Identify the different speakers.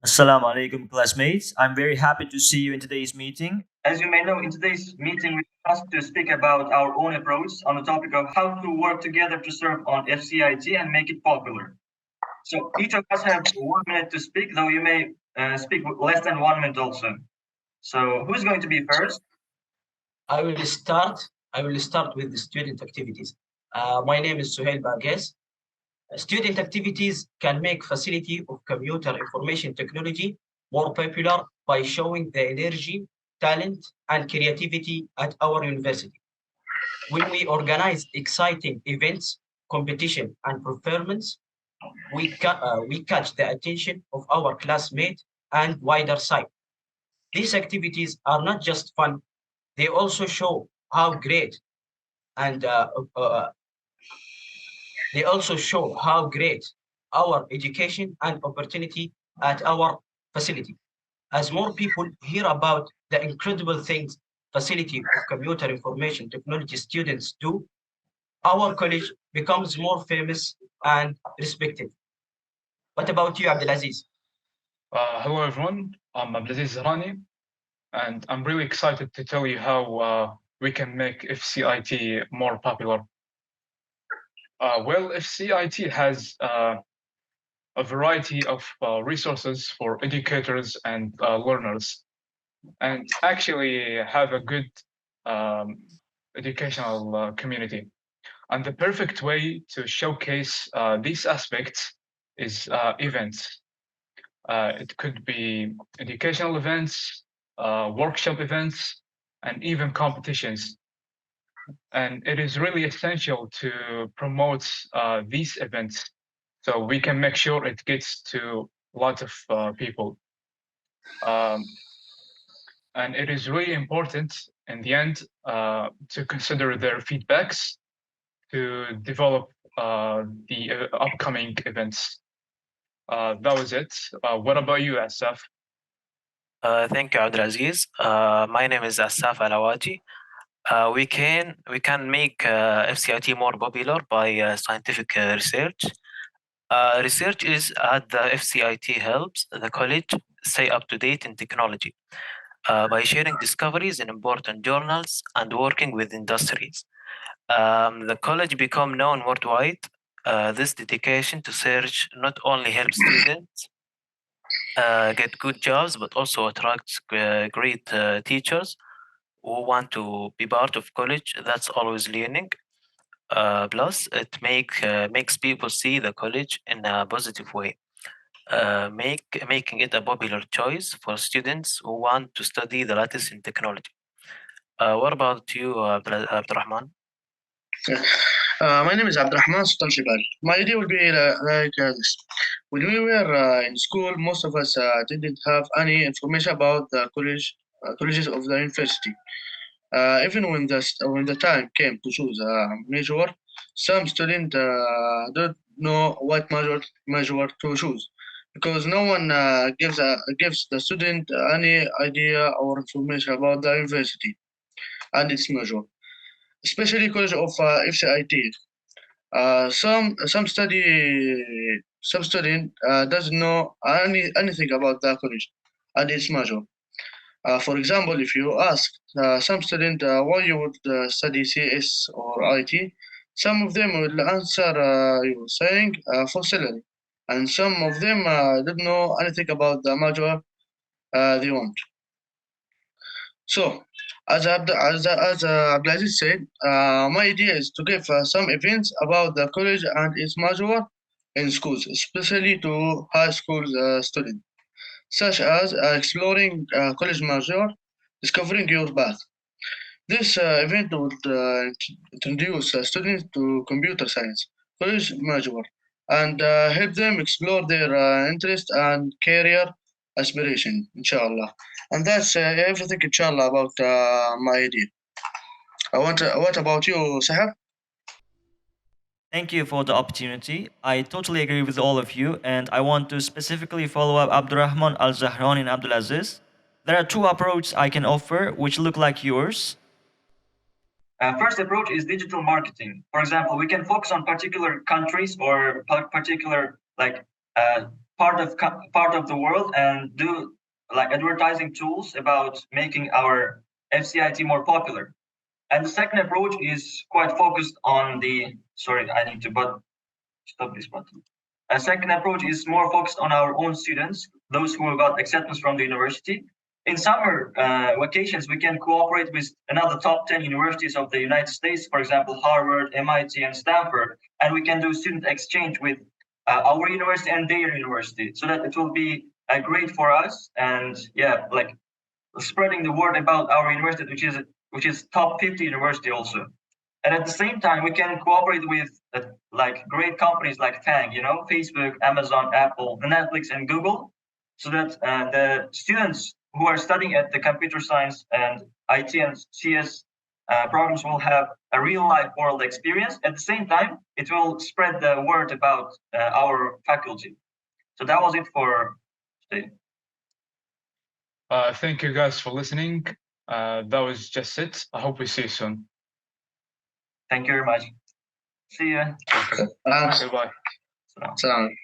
Speaker 1: Assalamu alaikum, classmates. I'm very happy to see you in today's meeting.
Speaker 2: As you may know, in today's meeting, we asked to speak about our own approach on the topic of how to work together to serve on FCIT and make it popular. So each of us have 1 minute to speak, though you may speak less than 1 minute also. So who's going to be first?
Speaker 3: I will start. I will start with the student activities. My name is Suhail Bages. Student activities can make facility of computer information technology more popular by showing the energy, talent, and creativity at our university. When we organize exciting events, competition, and performance, we catch the attention of our classmates and wider side. These activities are not just fun, they also show how great and they also show how great our education and opportunity at our facility. As more people hear about the incredible things facility of computer information technology students do, our college becomes more famous and respected. What about you, Abdelaziz?
Speaker 4: Hello, everyone. I'm Abdelaziz Zahrani, and I'm really excited to tell you how we can make FCIT more popular. Well, FCIT has a variety of resources for educators and learners, and actually have a good educational community. And the perfect way to showcase these aspects is events. It could be educational events, workshop events, and even competitions. And it is really essential to promote these events so we can make sure it gets to lots of people. And it is really important in the end to consider their feedbacks to develop the upcoming events. That was it. What about you, Asaf?
Speaker 5: Thank you, Abdulaziz. My name is Asaf Alawati. We can make FCIT more popular by scientific research. Research is at the FCIT helps the college stay up to date in technology by sharing discoveries in important journals and working with industries. The college become known worldwide. This dedication to research not only helps students get good jobs, but also attracts great teachers who want to be part of college. That's always learning. Plus, it makes people see the college in a positive way, making it a popular choice for students who want to study the latest in technology. What about you, Abdurrahman?
Speaker 6: My name is Abdurrahman Sultan Shibali. My idea would be like this. When we were in school, most of us didn't have any information about the colleges of the university. Even when the time came to choose a major, some students don't know what major to choose because no one gives the student any idea or information about the university and its major, especially college of FCIT. Some student doesn't know anything about the college and its major. For example, if you ask some student why you would study CS or IT, some of them will answer you saying for salary, and some of them don't know anything about the major they want. So, as Abdulaziz said, my idea is to give some events about the college and its major in schools, especially to high school students, such as exploring college major, discovering your path. This event would introduce students to computer science, college major, and help them explore their interest and career aspiration, inshallah. And that's everything, inshallah, about my idea. What about you, Sahab?
Speaker 1: Thank you for the opportunity. I totally agree with all of you, and I want to specifically follow up Abdurrahman Al Zahran and Abdulaziz. There are two approaches I can offer which look like yours.
Speaker 2: First approach is digital marketing. For example, we can focus on particular countries or particular like part of the world and do like advertising tools about making our FCIT more popular. And the second approach is quite focused on the sorry, I need to stop this button. A second approach is more focused on our own students, those who got acceptance from the university. In summer vacations, we can cooperate with another top 10 universities of the United States, for example, Harvard, MIT, and Stanford, and we can do student exchange with our university and their university, so that it will be great for us. And yeah, like spreading the word about our university, which is top 50 university also. And at the same time, we can cooperate with like great companies like FANG, Facebook, Amazon, Apple, Netflix, and Google, so that the students who are studying at the computer science and IT and CS programs will have a real life world experience. At the same time, it will spread the word about our faculty. So that was it for today.
Speaker 4: Thank you guys for listening. That was just it. I hope we see you soon.
Speaker 2: Thank you very much. See you.
Speaker 6: Thanks.
Speaker 4: Goodbye.
Speaker 2: So.
Speaker 6: Salam.